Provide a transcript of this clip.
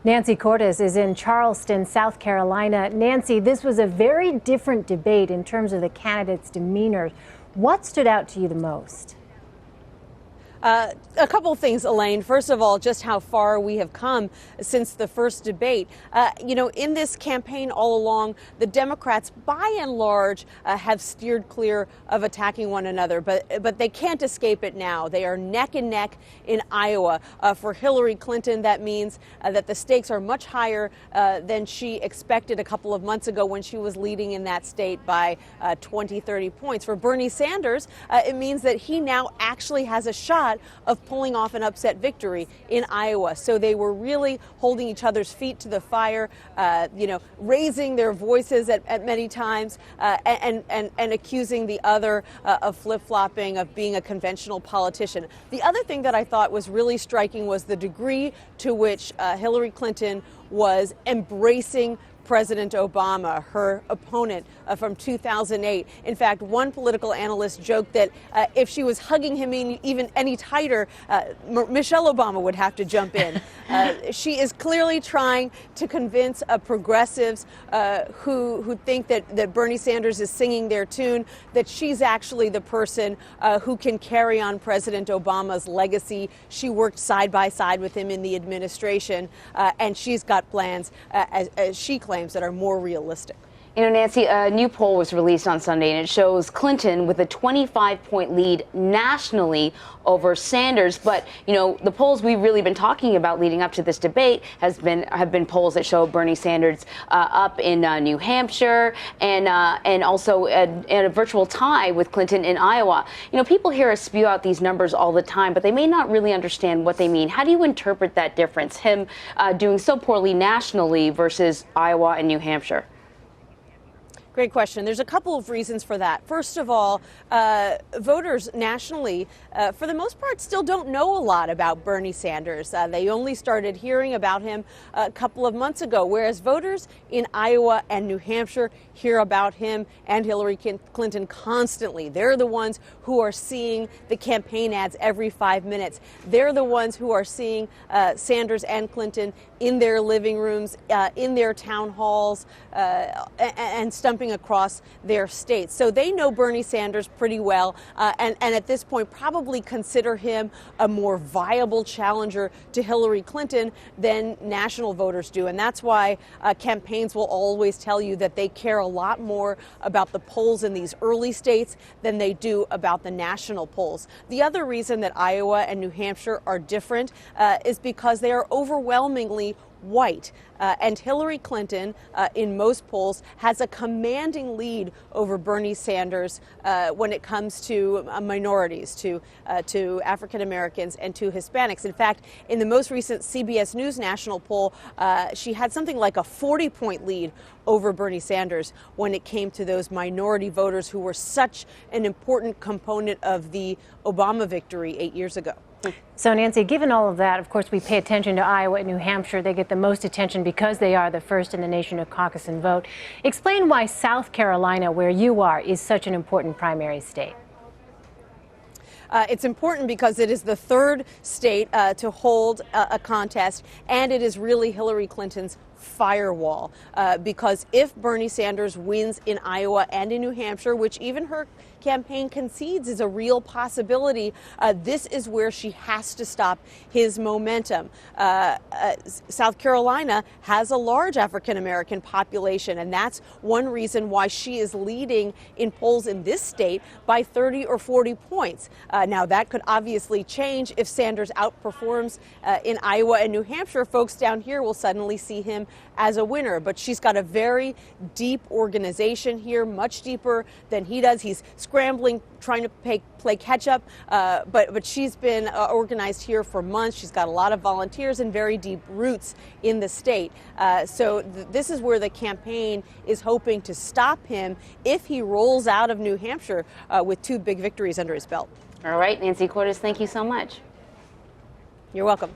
Nancy Cordes is in Charleston, South Carolina. Nancy, this was a very different debate in terms of the candidates' demeanor. What stood out to you the most? A couple of things, Elaine. First of all, just how far we have come since the first debate. In this campaign all along, the Democrats, by and large, have steered clear of attacking one another, but they can't escape it now. They are neck and neck in Iowa. For Hillary Clinton, that means that the stakes are much higher than she expected a couple of months ago when she was leading in that state by 20, 30 points. For Bernie Sanders, it means that he now actually has a shot of pulling off an upset victory in Iowa. So they were really holding each other's feet to the fire, raising their voices at many times and accusing the other of flip-flopping, of being a conventional politician. The other thing that I thought was really striking was the degree to which Hillary Clinton was embracing President Obama, her opponent from 2008. In fact, one political analyst joked that if she was hugging him even any tighter, Michelle Obama would have to jump in. She is clearly trying to convince progressives who think that Bernie Sanders is singing their tune, that she's actually the person who can carry on President Obama's legacy. She worked side by side with him in the administration, and she's got plans, as she claims, that are more realistic. You know, Nancy, a new poll was released on Sunday, and it shows Clinton with a 25-point lead nationally over Sanders. But, the polls we've really been talking about leading up to this debate have been polls that show Bernie Sanders up in New Hampshire and also at a virtual tie with Clinton in Iowa. People hear us spew out these numbers all the time, but they may not really understand what they mean. How do you interpret that difference, him doing so poorly nationally versus Iowa and New Hampshire? Great question. There's a couple of reasons for that. First of all, voters nationally, for the most part, still don't know a lot about Bernie Sanders. They only started hearing about him a couple of months ago, whereas voters in Iowa and New Hampshire hear about him and Hillary Clinton constantly. They're the ones who are seeing the campaign ads every 5 minutes. They're the ones who are seeing Sanders and Clinton in their living rooms, in their town halls, and stumping across their states. So they know Bernie Sanders pretty well, and at this point probably consider him a more viable challenger to Hillary Clinton than national voters do. And that's why campaigns will always tell you that they care a lot more about the polls in these early states than they do about the national polls. The other reason that Iowa and New Hampshire are different is because they are overwhelmingly white. And Hillary Clinton, in most polls, has a commanding lead over Bernie Sanders when it comes to minorities, to African Americans and to Hispanics. In fact, in the most recent CBS News national poll, she had something like a 40-point lead over Bernie Sanders when it came to those minority voters who were such an important component of the Obama victory 8 years ago. So, Nancy, given all of that, of course, we pay attention to Iowa and New Hampshire. They get the most attention because they are the first in the nation to caucus and vote. Explain why South Carolina, where you are, is such an important primary state. It's important because it is the third state to hold a contest, and it is really Hillary Clinton's firewall. Because if Bernie Sanders wins in Iowa and in New Hampshire, which even her campaign concedes is a real possibility, this is where she has to stop his momentum. South Carolina has a large African American population, and that's one reason why she is leading in polls in this state by 30 or 40 points. Now, that could obviously change if Sanders outperforms in Iowa and New Hampshire. Folks down here will suddenly see him as a winner, but she's got a very deep organization here, much deeper than he does. He's scrambling, trying to play catch up, but she's been organized here for months. She's got a lot of volunteers and very deep roots in the state. So this is where the campaign is hoping to stop him if he rolls out of New Hampshire with two big victories under his belt. All right, Nancy Cordes, thank you so much. You're welcome.